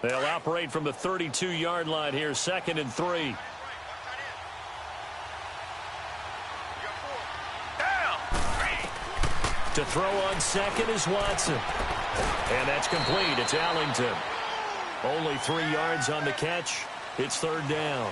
They'll operate from the 32-yard line here, 2nd and 3. To throw on second is Watson. And that's complete. It's Allington. Only 3 yards on the catch. It's 3rd down.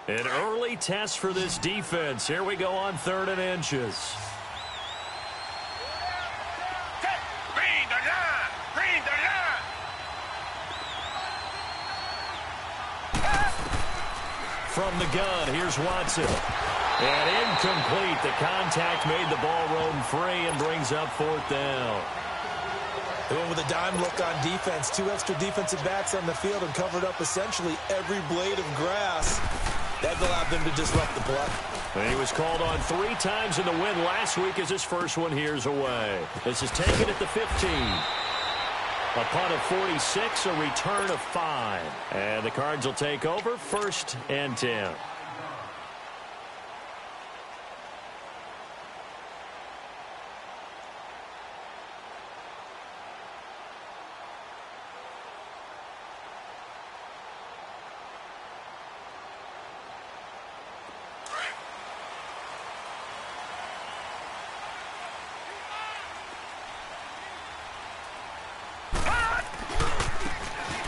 An early test for this defense. Here we go on 3rd and inches. From the gun, here's Watson. And incomplete. The contact made the ball roam free and brings up 4th down. They went with a dime look on defense. 2 extra defensive backs on the field and covered up essentially every blade of grass. That allowed them to disrupt the play. And he was called on 3 times in the win last week as his first one here's away. This is taken at the 15. A punt of 46, a return of 5. And the Cards will take over 1st and 10.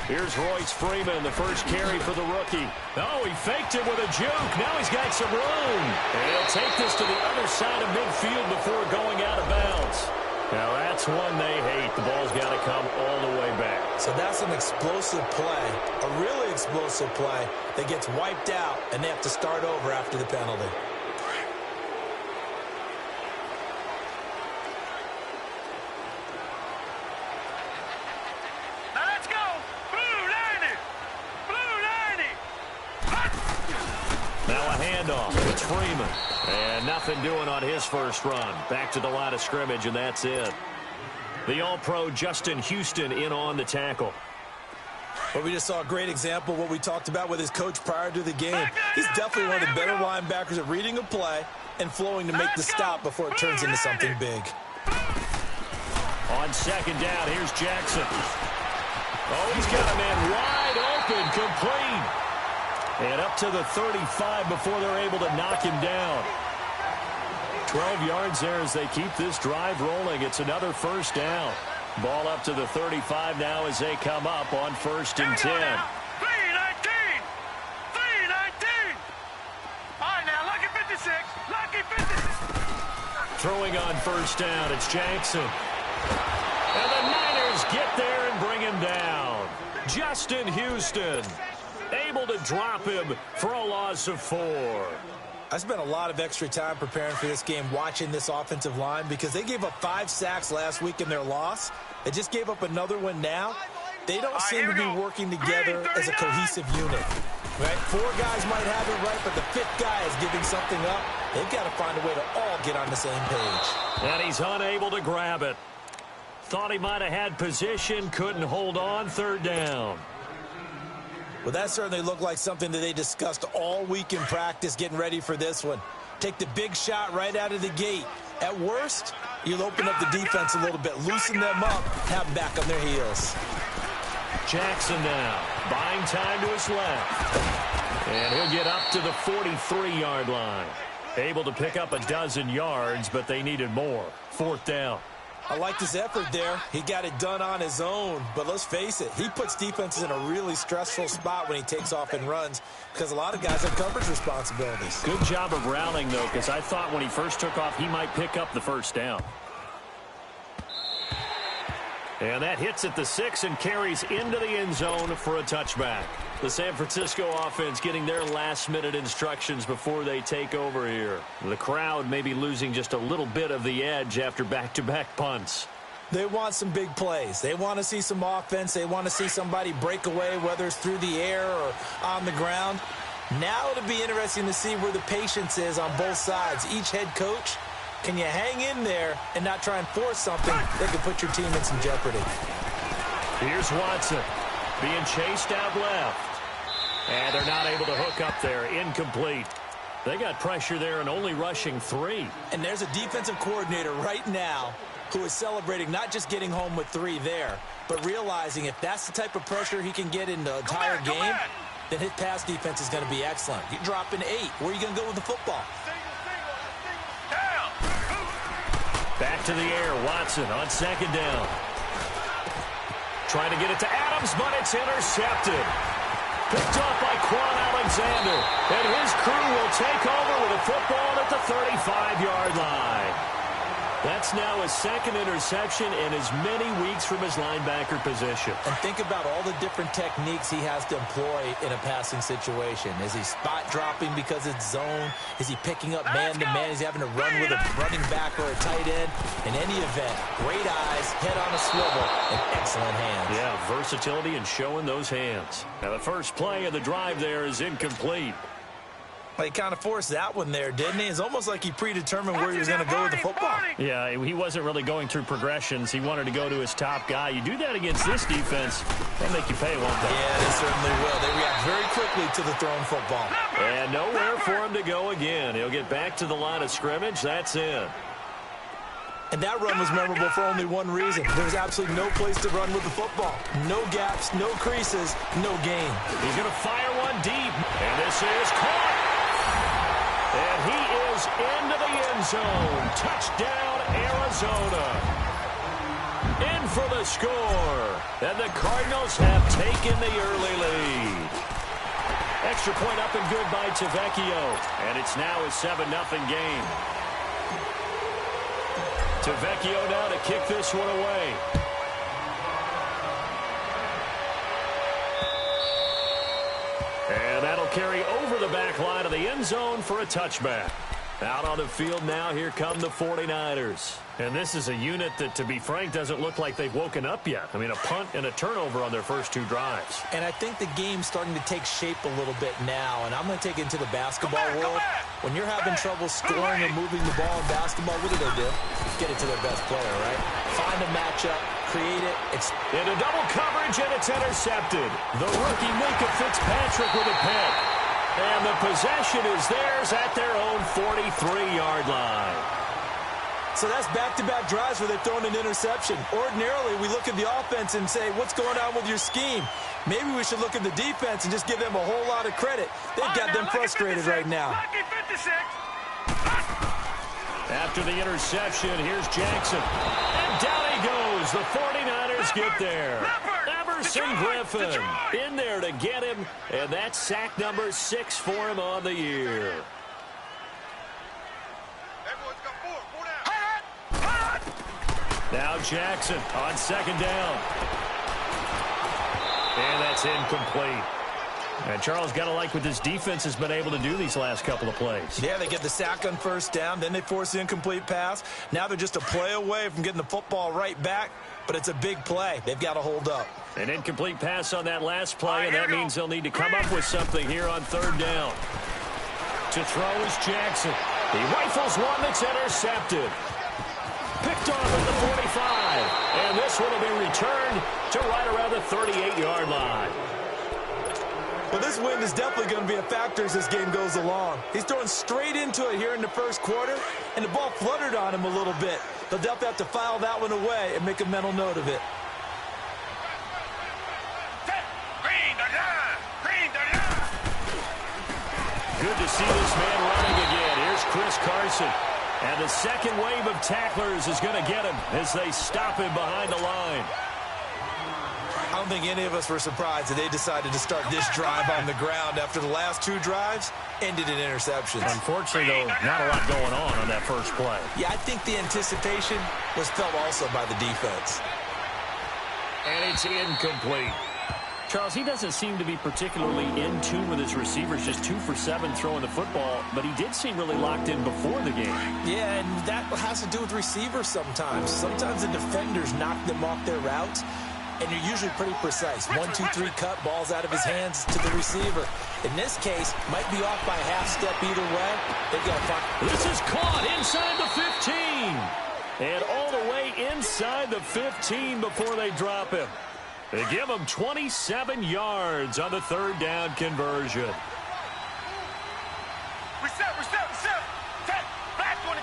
Here's Royce Freeman, the first carry for the rookie. Oh, he faked it with a juke. Now he's got some room. And he'll take this to the other side of midfield before going out of bounds. Now that's one they hate. The ball's got to come all the way back. So that's an explosive play, a really explosive play that gets wiped out, and they have to start over after the penalty. It's Freeman. And nothing doing on his first run. Back to the line of scrimmage, and that's it. The All-Pro Justin Houston in on the tackle. Well, we just saw a great example of what we talked about with his coach prior to the game. He's definitely one of the better linebackers at reading a play and flowing to make the stop before it turns into something big. On 2nd down, here's Jackson. Oh, he's got a man wide open, complete. And up to the 35 before they're able to knock him down. 12 yards there as they keep this drive rolling. It's another 1st down. Ball up to the 35 now as they come up on 1st and 10. 3-19. 3-19. All right, now, lucky 56. Lucky 56. Throwing on 1st down, it's Jackson. And the Niners get there and bring him down. Justin Houston able to drop him for a loss of 4. I spent a lot of extra time preparing for this game, watching this offensive line, because they gave up 5 sacks last week in their loss. They just gave up another one now. They don't seem to be working together as a cohesive unit. Right? 4 guys might have it right, but the 5th guy is giving something up. They've got to find a way to all get on the same page. And he's unable to grab it. Thought he might have had position, couldn't hold on, 3rd down. Well, that certainly looked like something that they discussed all week in practice getting ready for this one. Take the big shot right out of the gate. At worst, you'll open up the defense a little bit, loosen them up, have them back on their heels. Jackson now, buying time to his left. And he'll get up to the 43-yard line. Able to pick up a dozen yards, but they needed more. 4th down. I liked his effort there. He got it done on his own. But let's face it, he puts defenses in a really stressful spot when he takes off and runs because a lot of guys have coverage responsibilities. Good job of rallying, though, because I thought when he first took off, he might pick up the 1st down. And that hits at the 6 and carries into the end zone for a touchback. The San Francisco offense getting their last-minute instructions before they take over here. The crowd may be losing just a little bit of the edge after back-to-back punts. They want some big plays. They want to see some offense. They want to see somebody break away, whether it's through the air or on the ground. Now it'll be interesting to see where the patience is on both sides. Each head coach Can you hang in there and not try and force something that could put your team in some jeopardy? Here's Watson being chased out left. And they're not able to hook up there. Incomplete. They got pressure there and only rushing 3. And there's a defensive coordinator right now who is celebrating not just getting home with 3 there, but realizing if that's the type of pressure he can get in the entire game, then his pass defense is going to be excellent. You're dropping 8. Where are you going to go with the football? Back to the air. Watson on second down. Trying to get it to Adams, but it's intercepted. Picked off by Quan Alexander. And his crew will take over with a football at the 35-yard line. That's now his second interception in as many weeks from his linebacker position. And think about all the different techniques he has to employ in a passing situation. Is he spot dropping because it's zone? Is he picking up man-to-man? Is he having to run with a running back or a tight end? In any event, great eyes, head on a swivel, and excellent hands. Yeah, versatility and showing those hands. Now the first play of the drive there is incomplete. Well, he kind of forced that one there, didn't he? It's almost like he predetermined where he was going to go with the football. Yeah, he wasn't really going through progressions. He wanted to go to his top guy. You do that against this defense, they'll make you pay, won't they? Yeah, they certainly will. They react very quickly to the thrown football. And nowhere for him to go again. He'll get back to the line of scrimmage. That's in. And that run was memorable for only one reason. There was absolutely no place to run with the football. No gaps, no creases, no gain. He's going to fire one deep. And this is caught. And he is into the end zone. Touchdown, Arizona. In for the score. And the Cardinals have taken the early lead. Extra point up and good by Tavecchio. And it's now a 7-0 game. Tavecchio now to kick this one away. And that'll carry over the back line of the end zone for a touchback. Out on the field now, here come the 49ers. And this is a unit that, to be frank, doesn't look like they've woken up yet. I mean, a punt and a turnover on their first 2 drives. And I think the game's starting to take shape a little bit now. And I'm going to take it into the basketball world. When you're having trouble scoring and moving the ball in basketball, what do? Get it to their best player, right? Find a matchup, create it. Into double coverage, and it's intercepted. The rookie Minkah Fitzpatrick with a pick. And the possession is theirs at their own 43-yard line. So that's back-to-back drives where they've thrown an interception. Ordinarily, we look at the offense and say, what's going on with your scheme? Maybe we should look at the defense and just give them a whole lot of credit. They've got them frustrated right now. After the interception, here's Jackson. And down he goes. The 49ers get there. Everson Griffin in there to get him. And that's sack number 6 for him on the year. Now Jackson on second down. And that's incomplete. And Charles, got to like what this defense has been able to do these last couple of plays. Yeah, they get the sack on first down, then they force the incomplete pass. Now they're just a play away from getting the football right back, but it's a big play. They've got to hold up. An incomplete pass on that last play, and that means they'll need to come up with something here on third down. To throw is Jackson. He rifles one that's intercepted. Picked off at the 45. And this one will be returned to right around the 38-yard line. Well, this win is definitely going to be a factor as this game goes along. He's throwing straight into it here in the first quarter, and the ball fluttered on him a little bit. They'll definitely have to file that one away and make a mental note of it. Good to see this man running again. Here's Chris Carson. And the second wave of tacklers is going to get him as they stop him behind the line. I don't think any of us were surprised that they decided to start this drive on the ground after the last 2 drives ended in interceptions. Unfortunately, though, not a lot going on that first play. Yeah, I think the anticipation was felt also by the defense. And it's incomplete. Charles, he doesn't seem to be particularly in tune with his receivers, just 2 for 7 throwing the football, but he did seem really locked in before the game. Yeah, and that has to do with receivers sometimes. Sometimes the defenders knock them off their routes. and you're usually pretty precise. 1, 2, 3 cut, balls out of his hands to the receiver. In this case, might be off by a half step either way. They've got to find. This is caught inside the 15. And all the way inside the 15 before they drop him. They give him 27 yards on the third down conversion. Reset. Set. Back 22.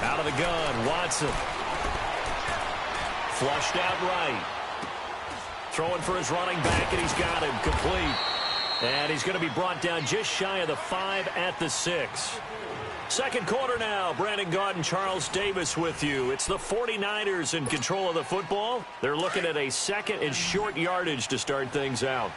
Out of the gun, Watson. Flushed out right. Throwing for his running back, and he's got him complete. And he's going to be brought down just shy of the 5 at the 6. Second quarter now. Brandon Gaudin, Charles Davis with you. It's the 49ers in control of the football. They're looking at a second and short yardage to start things out.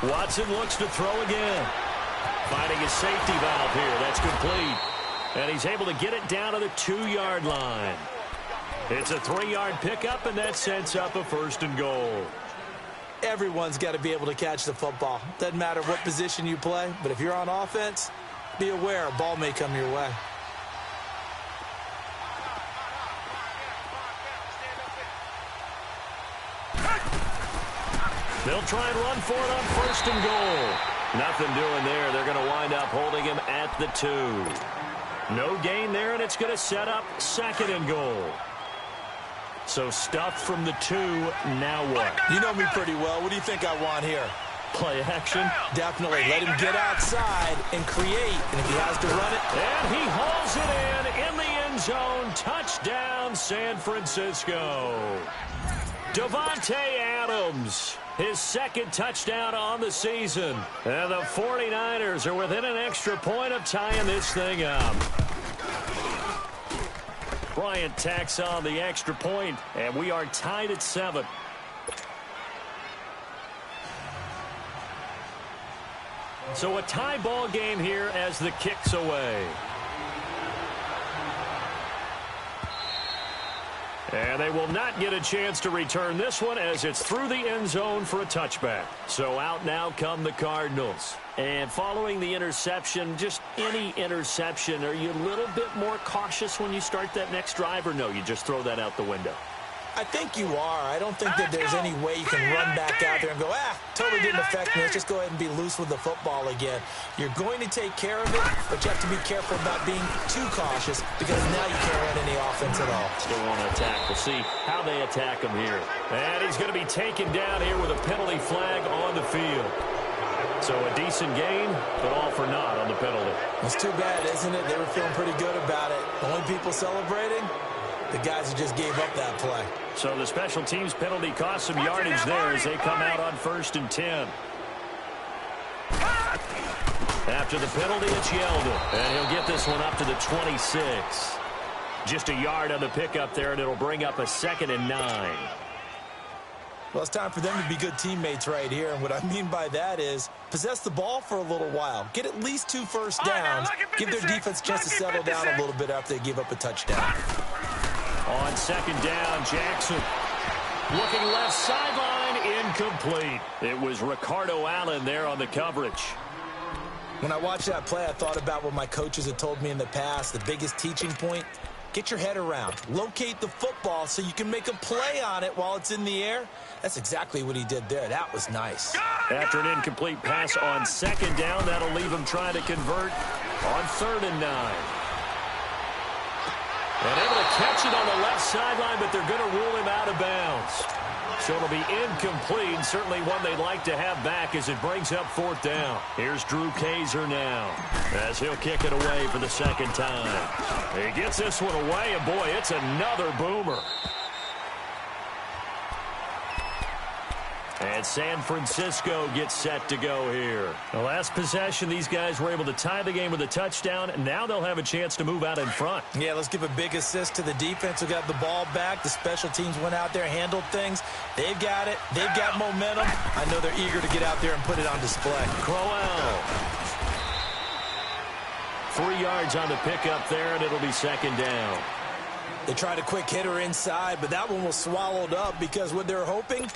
Watson looks to throw again. Finding his safety valve here. That's complete. And he's able to get it down to the 2-yard line. It's a 3-yard pickup, and that sets up a 1st and goal. Everyone's got to be able to catch the football. Doesn't matter what position you play, but if you're on offense, be aware a ball may come your way. They'll try and run for it on 1st and goal. Nothing doing there. They're going to wind up holding him at the 2. No gain there, and it's going to set up 2nd and goal. So stuffed from the 2, now what? You know me pretty well. What do you think I want here? Play action? Definitely. Let him get outside and create. And if he has to run it. And he hauls it in the end zone. Touchdown, San Francisco. Davante Adams. His 2nd touchdown on the season. And the 49ers are within an extra point of tying this thing up. Bryant tacks on the extra point, and we are tied at 7. So a tie ball game here as the kick's away. And they will not get a chance to return this one as it's through the end zone for a touchback. So out now come the Cardinals. And following the interception, just any interception, are you a little bit more cautious when you start that next drive, or no, you just throw that out the window? I think you are. I don't think that there's any way you can run back out there and go, totally didn't affect me. Let's just go ahead and be loose with the football again. You're going to take care of it, but you have to be careful about being too cautious because now you can't run any offense at all. Still want to attack. We'll see how they attack him here. And he's going to be taken down here with a penalty flag on the field. So a decent gain, but all for naught on the penalty. It's too bad, isn't it? They were feeling pretty good about it. The only people celebrating, the guys who just gave up that play. So the special teams penalty cost some yardage there as they come out on 1st and 10. After the penalty, it's Yeldon. And he'll get this one up to the 26. Just a yard on the pickup there, and it'll bring up a 2nd and 9. Well, it's time for them to be good teammates right here. And what I mean by that is possess the ball for a little while. Get at least 2 first downs. Give their defense a chance to settle down a little bit after they give up a touchdown. On 2nd down, Jackson. Looking left sideline, incomplete. It was Ricardo Allen there on the coverage. When I watched that play, I thought about what my coaches had told me in the past. The biggest teaching point, get your head around. Locate the football so you can make a play on it while it's in the air. That's exactly what he did there. That was nice. After an incomplete pass on 2nd down, that'll leave him trying to convert on 3rd and 9. And able to catch it on the left sideline, but they're going to rule him out of bounds. So it'll be incomplete, certainly one they'd like to have back as it brings up 4th down. Here's Drew Kaiser now as he'll kick it away for the 2nd time. He gets this one away, and boy, it's another boomer. And San Francisco gets set to go here. The last possession, these guys were able to tie the game with a touchdown, and now they'll have a chance to move out in front. Yeah, let's give a big assist to the defense who got the ball back. The special teams went out there, handled things. They've got it. They've got momentum. I know they're eager to get out there and put it on display. Crowell. 3 yards on the pickup there, and it'll be 2nd down. They tried a quick hitter inside, but that one was swallowed up because what they're hoping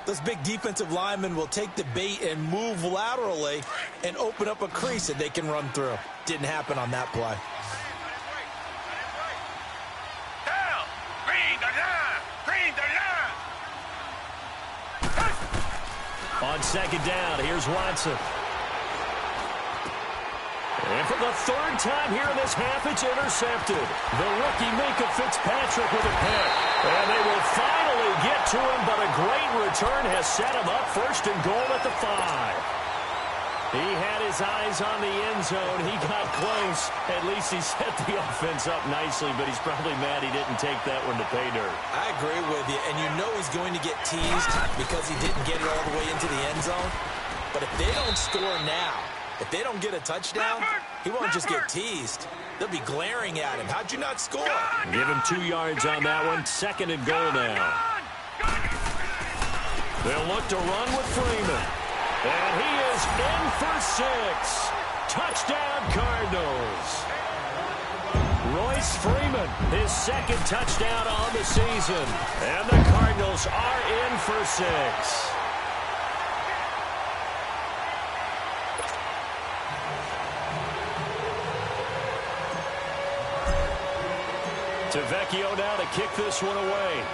Those big defensive linemen will take the bait and move laterally and open up a crease that they can run through. Didn't happen on that play. Down. Green the line. Green the line. On second down, here's Watson. And for the third time here in this half, it's intercepted. The rookie Minkah Fitzpatrick with a pick. And they will finally get to him, but a great return has set him up first and goal at the 5. He had his eyes on the end zone. He got close. At least he set the offense up nicely, but he's probably mad he didn't take that one to pay dirt. I agree with you, and you know he's going to get teased because he didn't get it all the way into the end zone. But if they don't score now, if they don't get a touchdown, he won't just get teased. They'll be glaring at him. How'd you not score? Give him 2 yards on that one. Second and goal now. They'll look to run with Freeman. And he is in for 6. Touchdown, Cardinals. Royce Freeman, his second touchdown on the season. And the Cardinals are in for 6. Tavecchio now to kick this one away.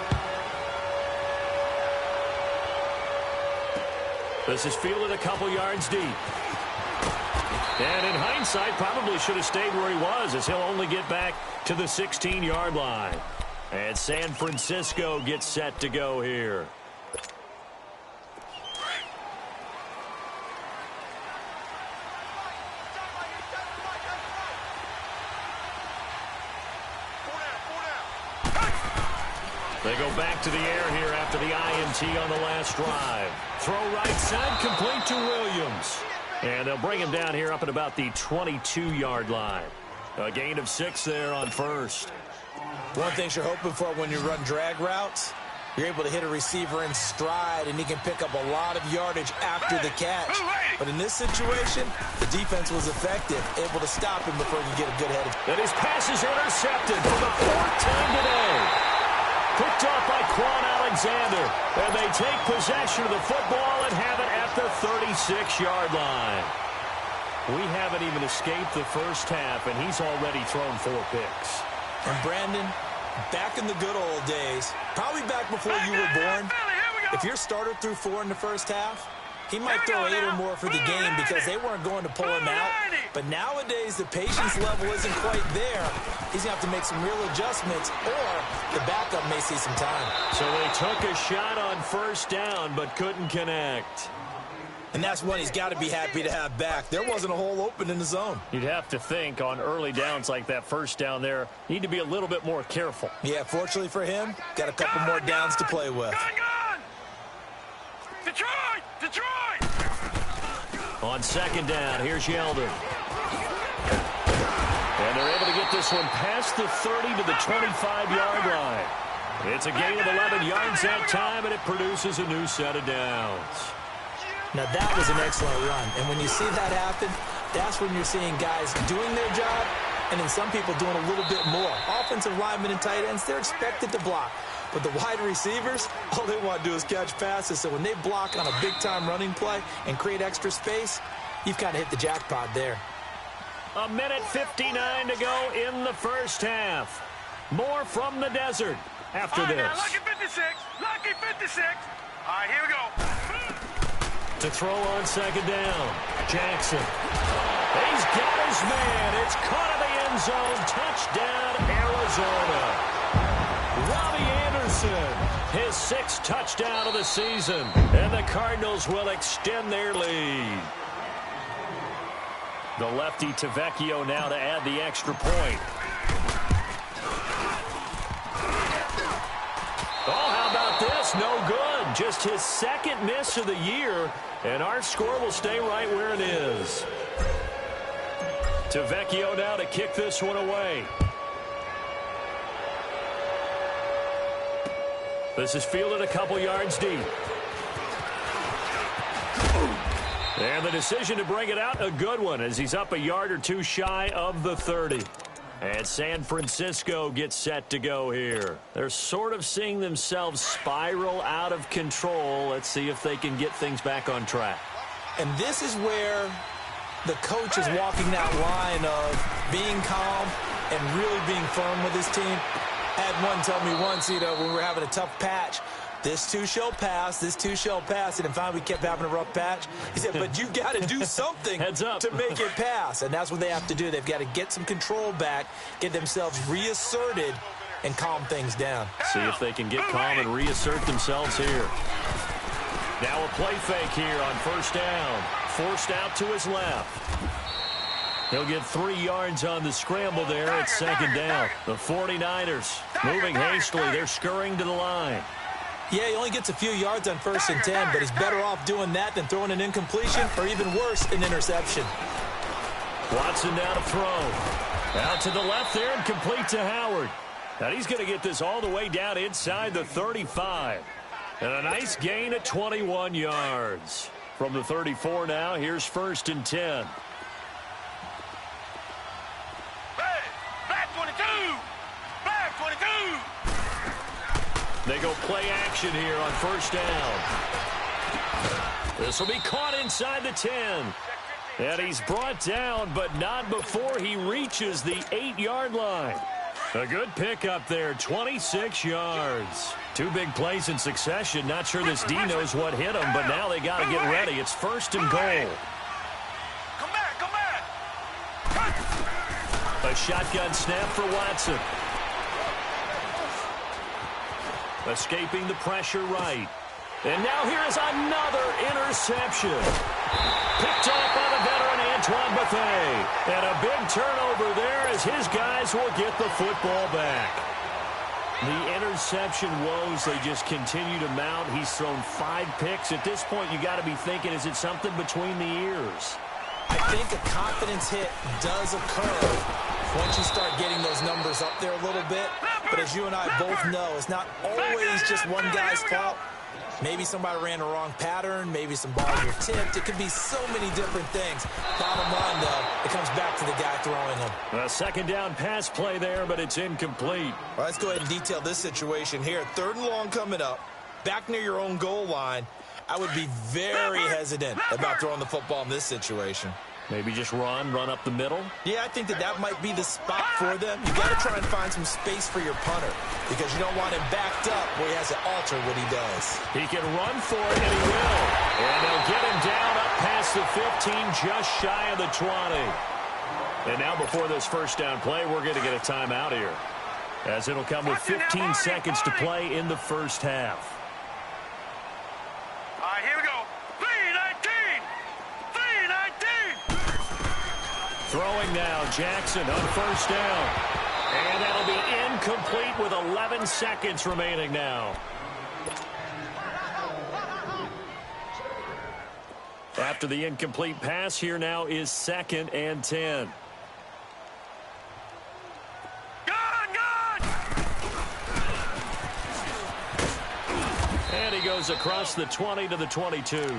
This is fielded a couple yards deep. And in hindsight, probably should have stayed where he was, as he'll only get back to the 16-yard line. And San Francisco gets set to go here. They go back to the air here after the INT on the last drive. Throw right side, complete to Williams. And they'll bring him down here up at about the 22-yard line. A gain of 6 there on first. One thing you're hoping for when you run drag routes, you're able to hit a receiver in stride, and he can pick up a lot of yardage after the catch. But in this situation, the defense was effective, able to stop him before he could get a good head. And his pass is intercepted for the 4th time today. Picked off by Quan Alexander. And they take possession of the football and have it at the 36-yard line. We haven't even escaped the first half, and he's already thrown 4 picks. And Brandon, back in the good old days, probably back before you were born, if your starter threw 4 in the first half, he might throw 8 or more for the game because they weren't going to pull him out. But nowadays, the patience level isn't quite there. He's going to have to make some real adjustments, or the backup may see some time. So they took a shot on first down, but couldn't connect. And that's one he's got to be happy to have back. There wasn't a hole open in the zone. You'd have to think on early downs like that first down there, need to be a little bit more careful. Yeah, fortunately for him, got a couple more downs to play with. Gun! Detroit! Detroit! On second down, here's Yeldon. And they're able to get this one past the 30 to the 25-yard line. It's a gain of 11 yards that time, and it produces a new set of downs. Now, that was an excellent run. And when you see that happen, that's when you're seeing guys doing their job and then some people doing a little bit more. Offensive linemen and tight ends, they're expected to block. But the wide receivers, all they want to do is catch passes. So when they block on a big-time running play and create extra space, you've kind of hit the jackpot there. A minute 59 to go in the first half. More from the desert after this. Now, lucky 56. Lucky 56. All right, here we go. To throw on second down, Jackson. He's got his man. It's caught in the end zone. Touchdown, Arizona. Robbie Anderson, his 6th touchdown of the season. And the Cardinals will extend their lead. The lefty Tavecchio now to add the extra point. Oh, how about this? No good. Just his 2nd miss of the year, and our score will stay right where it is. Tavecchio now to kick this one away. This is fielded a couple yards deep. And the decision to bring it out, a good one, as he's up a yard or two shy of the 30. And San Francisco gets set to go here. They're sort of seeing themselves spiral out of control. Let's see if they can get things back on track. And this is where the coach is walking that line of being calm and really being firm with his team. I had one tell me once, when we were having a tough patch, this too shall pass, this too shall pass. And finally we kept having a rough patch. He said, but you've got to do something Heads up. to make it pass. And that's what they have to do. They've got to get some control back, get themselves reasserted, and calm things down. See if they can get calm and reassert themselves here. Now a play fake here on first down. Forced out to his left. He'll get 3 yards on the scramble there at second down. The 49ers moving hastily. They're scurrying to the line. Yeah, he only gets a few yards on 1st and 10, but he's better off doing that than throwing an incompletion or even worse, an interception. Watson now to throw. Out to the left there and complete to Howard. And he's going to get this all the way down inside the 35. And a nice gain at 21 yards. From the 34 now, here's 1st and 10. Black 22! Black 22! They go play action here on first down. This will be caught inside the 10. And he's brought down, but not before he reaches the 8-yard line. A good pickup there, 26 yards. 2 big plays in succession. Not sure this D knows what hit him, but now they got to get ready. It's 1st and goal. Come back, come back! A shotgun snap for Watson. Escaping the pressure right. And now here is another interception. Picked off by the veteran Antoine Bethea. And a big turnover there as his guys will get the football back. The interception woes, they just continue to mount. He's thrown 5 picks. At this point, you got to be thinking, is it something between the ears? I think a confidence hit does occur once you start getting those numbers up there a little bit. But as you and I both know, it's not always just one guy's fault. Maybe somebody ran the wrong pattern. Maybe some balls were tipped. It could be so many different things. Bottom line, though, it comes back to the guy throwing them. A second down pass play there, but it's incomplete. Well, let's go ahead and detail this situation here. 3rd and long coming up, back near your own goal line. I would be very hesitant about throwing the football in this situation. Maybe just run up the middle. Yeah, I think that might be the spot for them. You got to try and find some space for your punter because you don't want him backed up where he has to alter what he does. He can run for it, and he will. And they'll get him down up past the 15, just shy of the 20. And now before this first down play, we're going to get a timeout here, as it'll come with 15 seconds to play in the first half. All right, here we go. 3-19! 3-19! Throwing now, Jackson on first down. And that'll be incomplete with 11 seconds remaining now. After the incomplete pass, here now is 2nd and 10. And he goes across the 20 to the 22.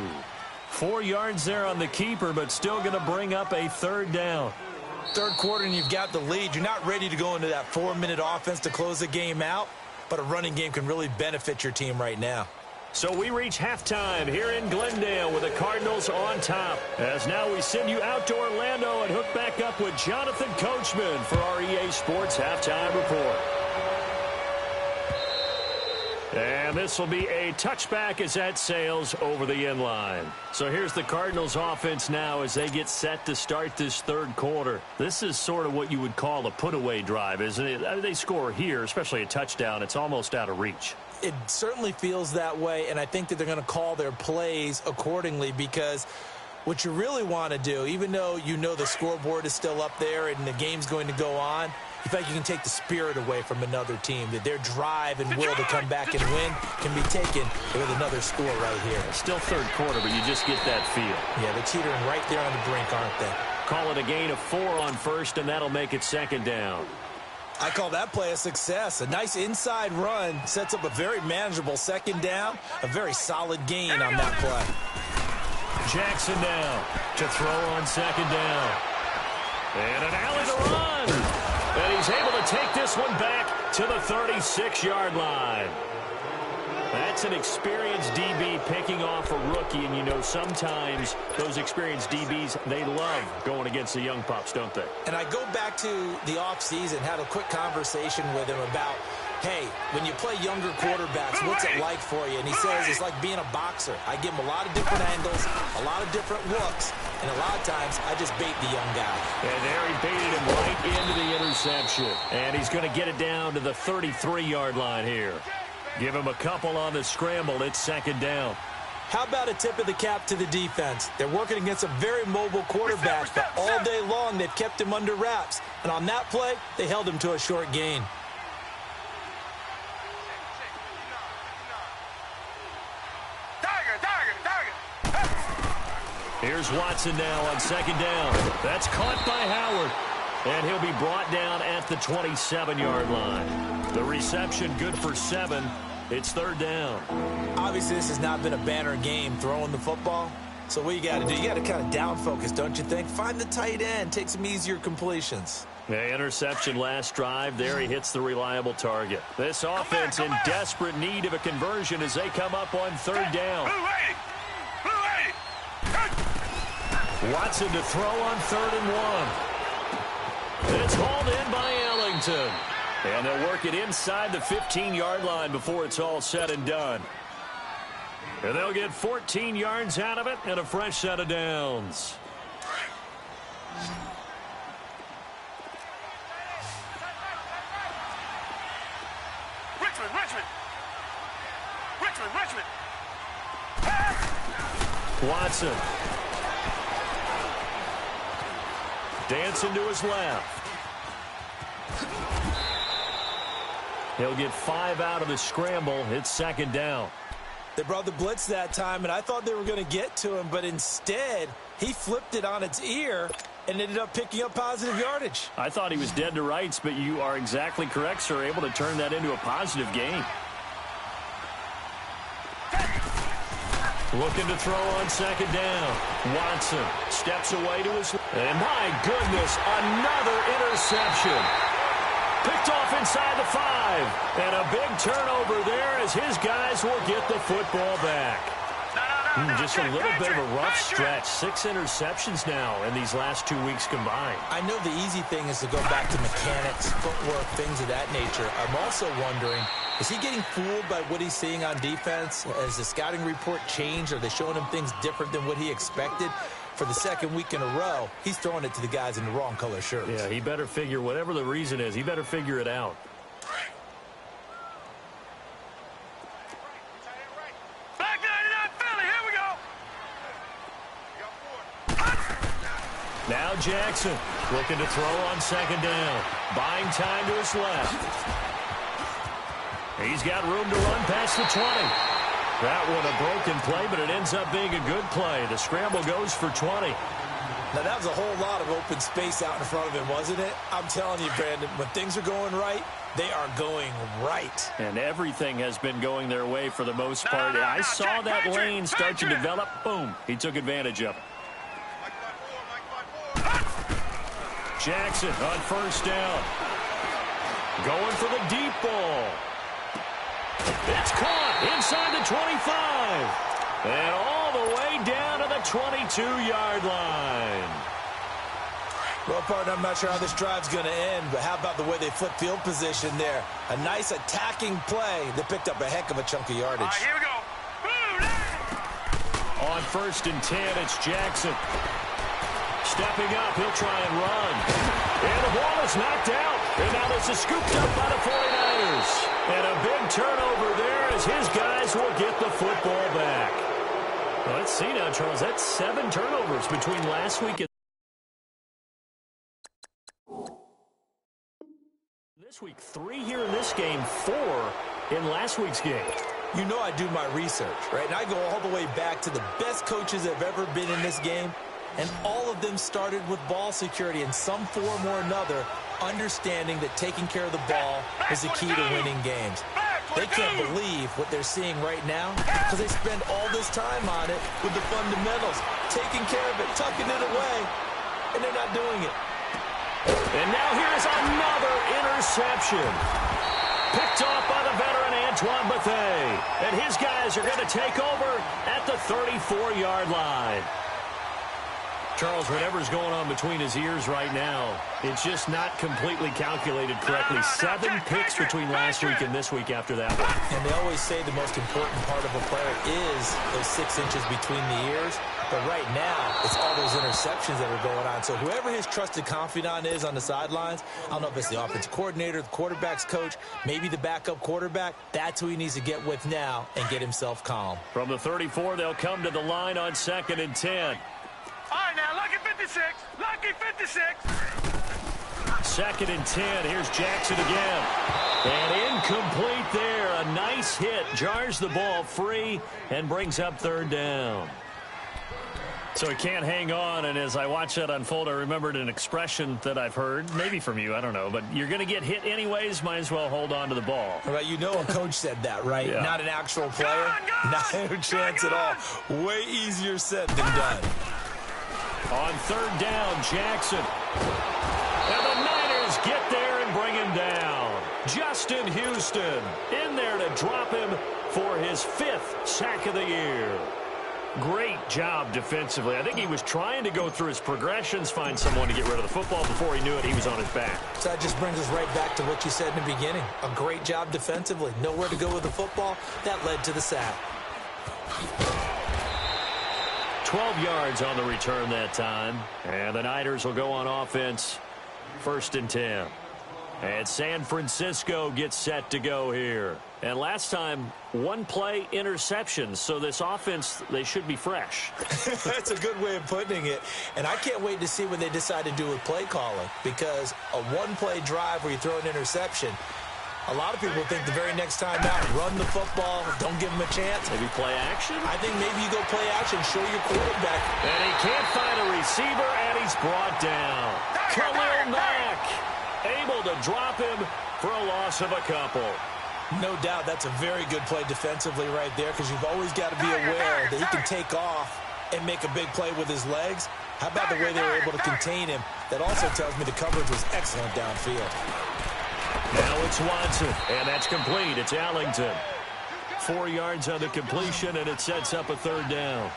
4 yards there on the keeper, but still going to bring up a 3rd down. 3rd quarter and you've got the lead. You're not ready to go into that 4-minute offense to close the game out, but a running game can really benefit your team right now. So we reach halftime here in Glendale with the Cardinals on top. As now we send you out to Orlando and hook back up with Jonathan Coachman for our EA Sports Halftime Report. And this will be a touchback as that sails over the end line. So here's the Cardinals offense now as they get set to start this 3rd quarter. This is sort of what you would call a put-away drive, isn't it? They score here, especially a touchdown. It's almost out of reach. It certainly feels that way, and I think that they're going to call their plays accordingly because what you really want to do, even though you know the scoreboard is still up there and the game's going to go on, you feel like you can take the spirit away from another team, that their drive and will to come back and win can be taken with another score right here. Still 3rd quarter, but you just get that feel. Yeah, they're teetering right there on the brink, aren't they? Call it a gain of 4 on first, and that'll make it 2nd down. I call that play a success. A nice inside run sets up a very manageable 2nd down, a very solid gain on that play. Jackson now to throw on 2nd down. And an alley to run. And he's able to take this one back to the 36-yard line. That's an experienced DB picking off a rookie, and you know sometimes those experienced DBs, they love going against the young pups, don't they? And I go back to the offseason, had a quick conversation with him about, hey, when you play younger quarterbacks, what's it like for you? And he says it's like being a boxer. I give him a lot of different angles, a lot of different looks, and a lot of times I just bait the young guy. And there he baited him right into the interception. And he's going to get it down to the 33-yard line here. Give him a couple on the scramble. It's second down. How about a tip of the cap to the defense? They're working against a very mobile quarterback, but all day long they've kept him under wraps. And on that play, they held him to a short gain. Here's Watson now on second down. That's caught by Howard. And he'll be brought down at the 27-yard line. The reception good for 7. It's third down. Obviously, this has not been a banner game throwing the football. So what you got to do, you got to kind of down focus, don't you think? Find the tight end, take some easier completions. The interception last drive. There he hits the reliable target. This offense in desperate need of a conversion as they come up on third down. Watson to throw on 3rd and 1. It's hauled in by Ellington. And they'll work it inside the 15-yard line before it's all said and done. And they'll get 14 yards out of it and a fresh set of downs. Richmond. Watson. Dancing to his left. He'll get 5 out of the scramble. It's second down. They brought the blitz that time, and I thought they were going to get to him, but instead he flipped it on its ear and ended up picking up positive yardage. I thought he was dead to rights, but you are exactly correct, sir. Able to turn that into a positive gain. Looking to throw on second down. Watson steps away to his... And my goodness, another interception. Picked off inside the 5. And a big turnover there as his guys will get the football back. Just a little bit of a rough stretch. 6 interceptions now in these last 2 weeks combined. I know the easy thing is to go back to mechanics, footwork, things of that nature. I'm also wondering, is he getting fooled by what he's seeing on defense? Has the scouting report changed? Are they showing him things different than what he expected? For the second week in a row, he's throwing it to the guys in the wrong color shirts. Yeah, he better figure, whatever the reason is, he better figure it out. Back 99 Philly, here we go. Now Jackson looking to throw on second down. Buying time to his left. He's got room to run past the 20. That one a broken play, but it ends up being a good play. The scramble goes for 20. Now, that was a whole lot of open space out in front of him, wasn't it? I'm telling you, Brandon, when things are going right, they are going right. And everything has been going their way for the most part. I saw that lane start to develop. Boom. He took advantage of it. Jackson on first down. Going for the deep ball. It's caught inside the 25. And all the way down to the 22-yard line. Well, partner, I'm not sure how this drive's going to end, but how about the way they flip field position there? A nice attacking play that picked up a heck of a chunk of yardage. All right, here we go. On 1st and 10, it's Jackson. Stepping up, he'll try and run. And the ball is knocked out. And now this is scooped up by the 49ers. And a big turnover there as his guys will get the football back. Well, let's see now, Charles. That's 7 turnovers between last week and this week. 3 here in this game, 4 in last week's game. You know I do my research, right? And I go all the way back to the best coaches that have ever been in this game. And all of them started with ball security in some form or another, understanding that taking care of the ball is the key to winning games. They can't believe what they're seeing right now because they spend all this time on it with the fundamentals, taking care of it, tucking it away, and they're not doing it. And now here is another interception. Picked off by the veteran Antoine Bethea. And his guys are going to take over at the 34-yard line. Charles, whatever's going on between his ears right now, it's just not completely calculated correctly. 7 picks between last week and this week after that one. And they always say the most important part of a player is those 6 inches between the ears. But right now, it's all those interceptions that are going on. So whoever his trusted confidant is on the sidelines, I don't know if it's the offensive coordinator, the quarterback's coach, maybe the backup quarterback, that's who he needs to get with now and get himself calm. From the 34, they'll come to the line on 2nd and 10. All right, now, lucky 56. Lucky 56. 2nd and 10. Here's Jackson again. And incomplete there. A nice hit. Jars the ball free and brings up 3rd down. So he can't hang on, and as I watch that unfold, I remembered an expression that I've heard, maybe from you, I don't know, but you're going to get hit anyways, might as well hold on to the ball. Right, you know a coach said that, right? Yeah. Not an actual player. Not a chance at all. Way easier said than done. On 3rd down, Jackson. And the Niners get there and bring him down. Justin Houston in there to drop him for his 5th sack of the year. Great job defensively. I think he was trying to go through his progressions, find someone to get rid of the football. Before he knew it, he was on his back. So that just brings us right back to what you said in the beginning. A great job defensively. Nowhere to go with the football. That led to the sack. 12 yards on the return that time. And the Niners will go on offense. 1st and 10. And San Francisco gets set to go here. And last time, 1-play interceptions. So this offense, they should be fresh. That's a good way of putting it. And I can't wait to see what they decide to do with play calling. Because a 1-play drive where you throw an interception, a lot of people think the very next time out, run the football, don't give them a chance. Maybe play action? I think maybe you go play action, show your quarterback. And he can't find a receiver, and he's brought down. Khalil Mack able to drop him for a loss of a couple. No doubt that's a very good play defensively right there, because you've always got to be aware that he can take off and make a big play with his legs. How about the way they were able to contain him? That also tells me the coverage was excellent downfield. Now it's Watson, and that's complete. It's Allington. 4 yards on the completion, and it sets up a 3rd down.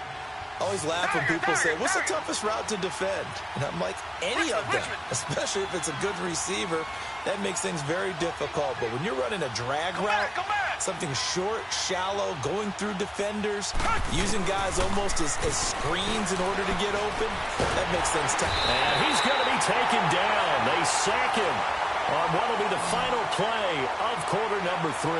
I always laugh when people say, what's the toughest route to defend? And I'm like, any of them, especially if it's a good receiver. That makes things very difficult. But when you're running a drag route, something short, shallow, going through defenders, using guys almost as screens in order to get open, that makes things tough. And he's going to be taken down. They sack him on what will be the final play of quarter number 3.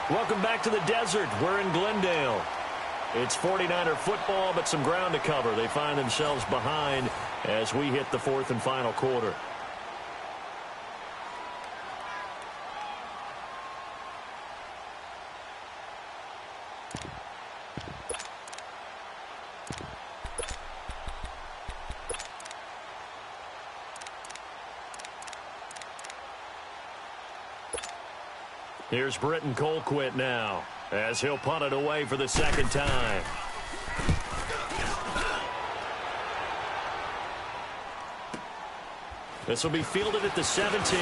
Welcome back to the desert. We're in Glendale. It's 49er football, but some ground to cover. They find themselves behind as we hit the 4th and final quarter. Here's Britton Colquitt now, as he'll punt it away for the 2nd time. This will be fielded at the 17.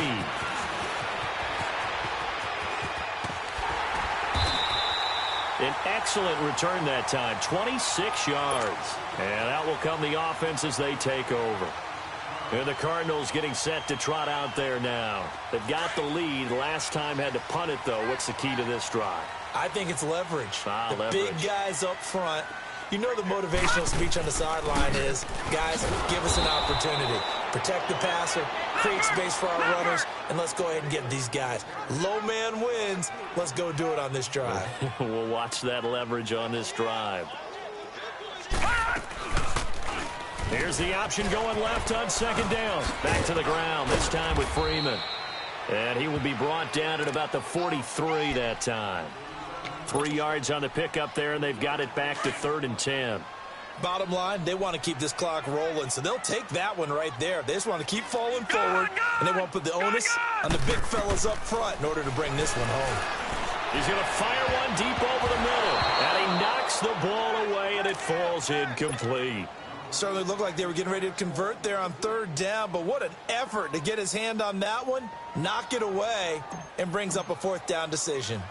An excellent return that time, 26 yards. And out will come the offense as they take over. And the Cardinals getting set to trot out there now. They've got the lead. Last time had to punt it, though. What's the key to this drive? I think it's leverage. Leverage. Big guys up front. You know the motivational speech on the sideline is, guys, give us an opportunity. Protect the passer, create space for our runners, and let's go ahead and get these guys. Low man wins. Let's go do it on this drive. We'll watch that leverage on this drive. Here's the option going left on 2nd down. Back to the ground, this time with Freeman. And he will be brought down at about the 43 that time. 3 yards on the pickup there, and they've got it back to 3rd and 10. Bottom line, they want to keep this clock rolling, so they'll take that one right there. They just want to keep falling forward, and they won't put the onus on the big fellas up front in order to bring this one home. He's going to fire one deep over the middle, and he knocks the ball away, and it falls incomplete. Certainly looked like they were getting ready to convert there on third down, but what an effort to get his hand on that one, knock it away, and brings up a fourth down decision.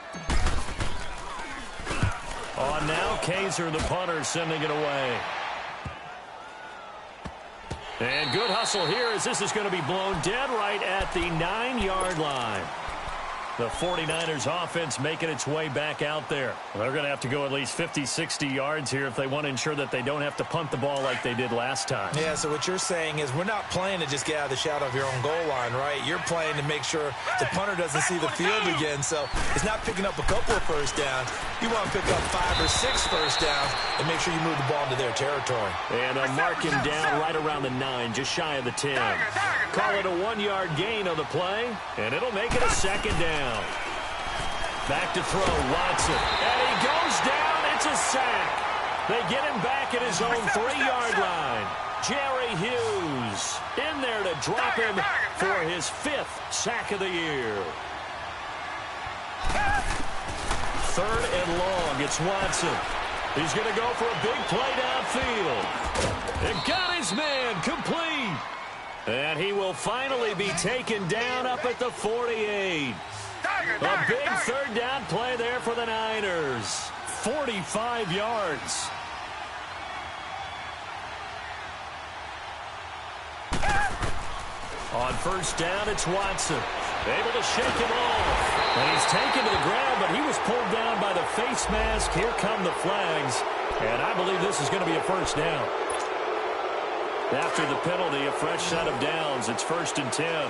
On now, Kaiser, the punter, sending it away. And good hustle here as this is going to be blown dead right at the 9-yard line. The 49ers offense making its way back out there. They're going to have to go at least 50, 60 yards here if they want to ensure that they don't have to punt the ball like they did last time. Yeah, so what you're saying is we're not playing to just get out of the shadow of your own goal line, right? You're playing to make sure the punter doesn't see the field again. So it's not picking up a couple of first downs. You want to pick up 5 or 6 first downs and make sure you move the ball into their territory. And they'll mark him down right around the 9, just shy of the 10. Call it a 1-yard gain on the play, and it'll make it a second down. Back to throw, Watson. And he goes down. It's a sack. They get him back at his own 3-yard line. Jerry Hughes in there to drop him for his 5th sack of the year. 3rd and long. It's Watson. He's going to go for a big play downfield. And got his man complete. And he will finally be taken down up at the 48. A big 3rd down play there for the Niners. 45 yards. On first down, it's Watson. Able to shake him off. And he's taken to the ground, but he was pulled down by the face mask. Here come the flags. And I believe this is going to be a first down. After the penalty, a fresh set of downs. It's 1st and 10.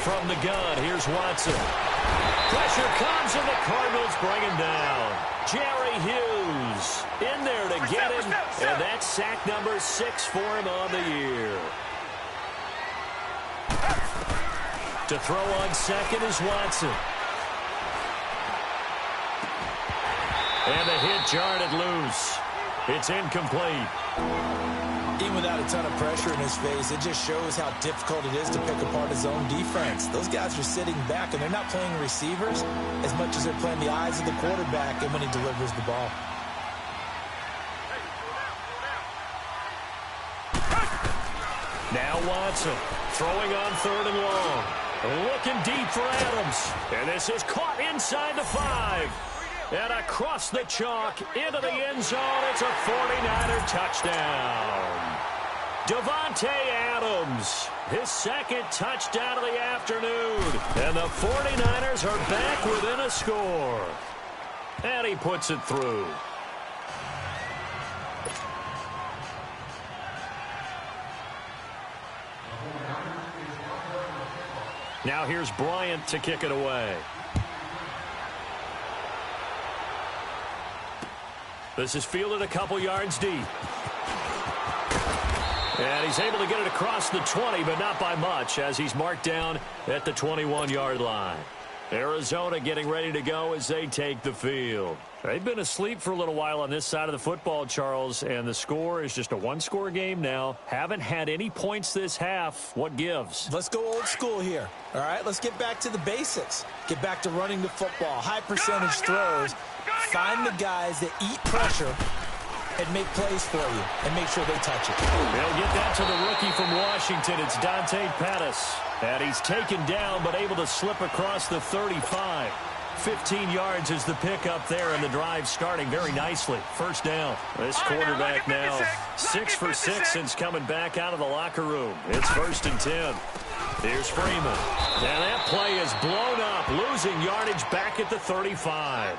From the gun, here's Watson. Pressure comes, and the Cardinals bring him down. Jerry Hughes in there to get him, and that's sack number 6 for him on the year. To throw on second is Watson. And the hit jarred it loose. It's incomplete. Even without a ton of pressure in his face, it just shows how difficult it is to pick apart his own defense. Those guys are sitting back, and they're not playing receivers as much as they're playing the eyes of the quarterback and when he delivers the ball. Now Watson throwing on 3rd and long. Looking deep for Adams. And this is caught inside the 5. And across the chalk into the end zone. It's a 49er touchdown. Davante Adams, his 2nd touchdown of the afternoon. And the 49ers are back within a score. And he puts it through. Now here's Bryant to kick it away. This is fielded a couple yards deep. And he's able to get it across the 20, but not by much, as he's marked down at the 21-yard line. Arizona getting ready to go as they take the field. They've been asleep for a little while on this side of the football, Charles, and the score is just a 1-score game now. Haven't had any points this half. What gives? Let's go old school here. All right, let's get back to the basics. Get back to running the football, high percentage throws. Find the guys that eat pressure and make plays for you and make sure they touch it. They'll get that to the rookie from Washington. It's Dante Pettis. And he's taken down but able to slip across the 35. 15 yards is the pickup there, and the drive starting very nicely. First down. This quarterback now 6 for 6 since coming back out of the locker room. It's 1st and 10. Here's Freeman. And that play is blown up, losing yardage back at the 35.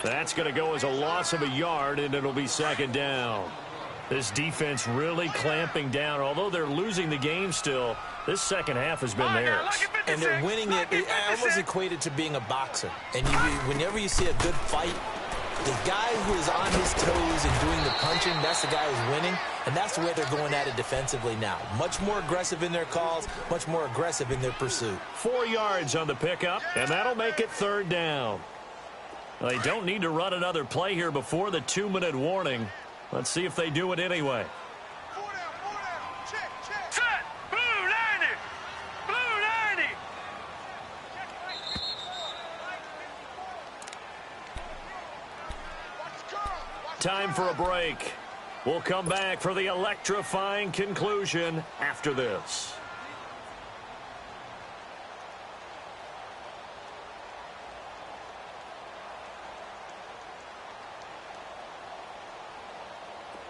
That's going to go as a loss of a yard, and it'll be 2nd down. This defense really clamping down. Although they're losing the game still, this second half has been theirs. And they're winning it. It almost equated to being a boxer. And whenever you see a good fight, the guy who is on his toes and doing the punching, that's the guy who's winning. And that's the way they're going at it defensively now. Much more aggressive in their calls, much more aggressive in their pursuit. 4 yards on the pickup, and that'll make it 3rd down. They don't need to run another play here before the 2-minute warning. Let's see if they do it anyway. Set! Blue 90! Blue 90! time for a break. We'll come back for the electrifying conclusion after this.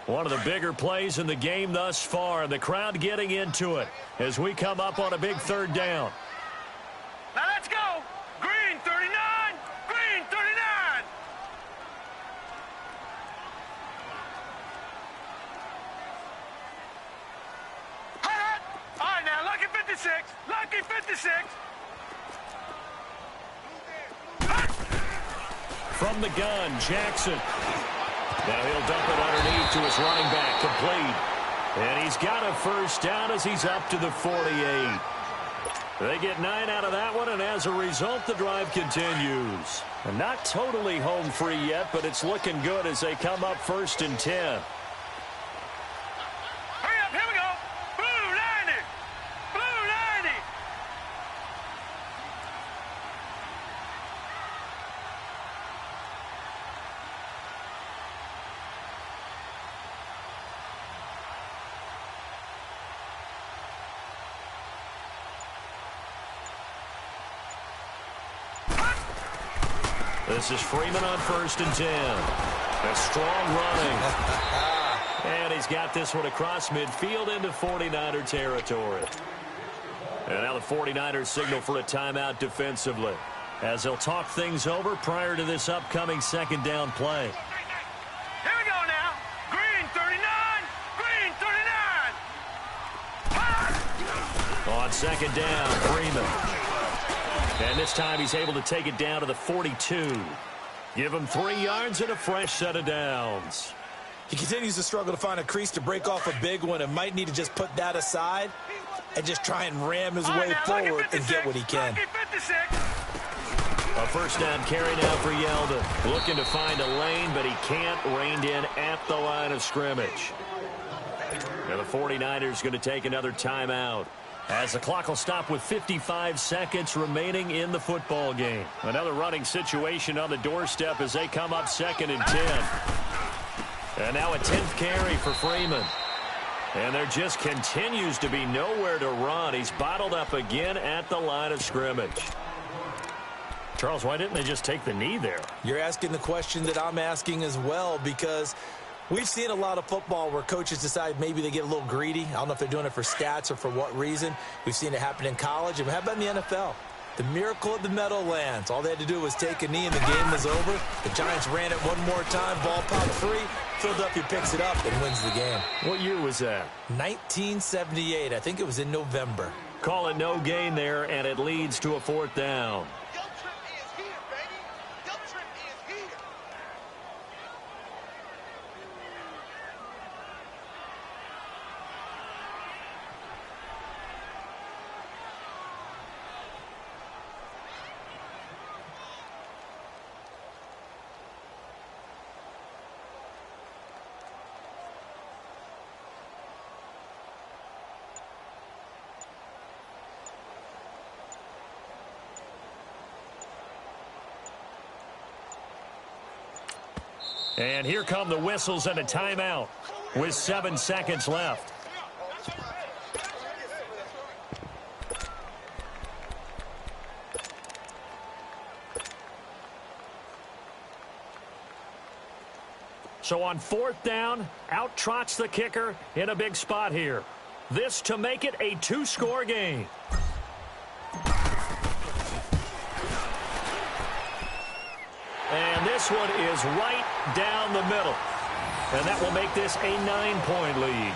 One of the bigger plays in the game thus far. The crowd getting into it as we come up on a big third down. Now let's go. Green 39. Green 39. Hot. All right, now lucky 56. Lucky 56. From the gun, Jackson. Now he'll dump it underneath to his running back, complete. And he's got a first down as he's up to the 48. They get 9 out of that one, and as a result, the drive continues. And not totally home free yet, but it's looking good as they come up 1st and 10. Hurry up, here we go. Blue 90. Blue 90. This is Freeman on 1st and 10. A strong running. And he's got this one across midfield into 49er territory. And now the 49ers signal for a timeout defensively, as they'll talk things over prior to this upcoming second down play. Here we go now. Green 39. Green 39. On second down, Freeman. And this time he's able to take it down to the 42. Give him 3 yards and a fresh set of downs. He continues to struggle to find a crease to break off a big one and might need to just put that aside and just try and ram his way forward and get what he can. A first down carry now for Yeldon. Looking to find a lane, but he can't. Reined in at the line of scrimmage. Now the 49ers going to take another timeout, as the clock will stop with 55 seconds remaining in the football game. Another running situation on the doorstep as they come up 2nd and 10. And now a 10th carry for Freeman. And there just continues to be nowhere to run. He's bottled up again at the line of scrimmage. Charles, why didn't they just take the knee there? You're asking the question that I'm asking as well, because we've seen a lot of football where coaches decide maybe they get a little greedy. I don't know if they're doing it for stats or for what reason. We've seen it happen in college. And how about in the NFL? The miracle of the Meadowlands. All they had to do was take a knee and the game was over. The Giants ran it one more time. Ball popped free. Philadelphia picks it up and wins the game. What year was that? 1978. I think it was in November. Call it no gain there, and it leads to a 4th down. And here come the whistles and a timeout with 7 seconds left. So on 4th down, out trots the kicker in a big spot here. This to make it a 2-score game. And this one is right down the middle. And that will make this a 9-point lead.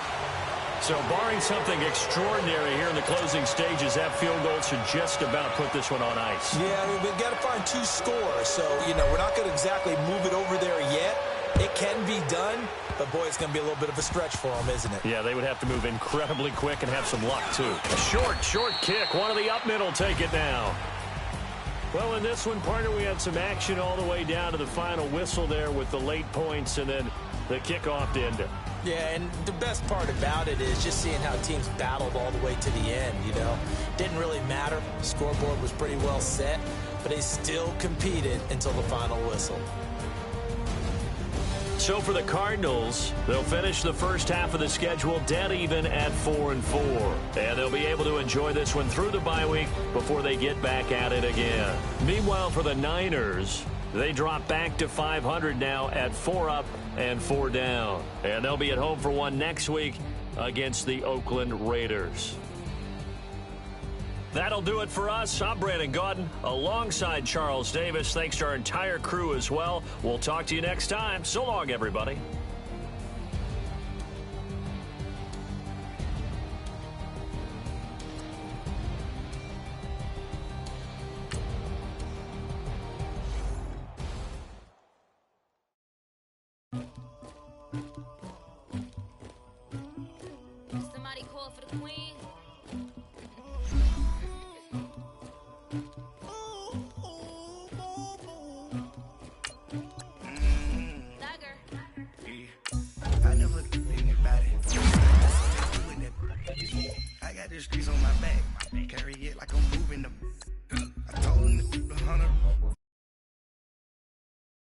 So barring something extraordinary here in the closing stages, that field goal should just about put this one on ice. Yeah, we've got to find 2 scores. So, we're not going to exactly move it over there yet. It can be done, but boy, it's going to be a little bit of a stretch for them, isn't it? Yeah, they would have to move incredibly quick and have some luck, too. A short kick. One of the up middle take it now. Well, in this one, partner, we had some action all the way down to the final whistle there with the late points and then the kickoff to end it. Yeah, and the best part about it is just seeing how teams battled all the way to the end, Didn't really matter. The scoreboard was pretty well set, but they still competed until the final whistle. So for the Cardinals, they'll finish the first half of the schedule dead even at 4-4. And they'll be able to enjoy this one through the bye week before they get back at it again. Meanwhile, for the Niners, they drop back to 500 now at 4 up and 4 down. And they'll be at home for one next week against the Oakland Raiders. That'll do it for us. I'm Brandon Gaudin alongside Charles Davis. Thanks to our entire crew as well. We'll talk to you next time. So long, everybody. Somebody call for the queen.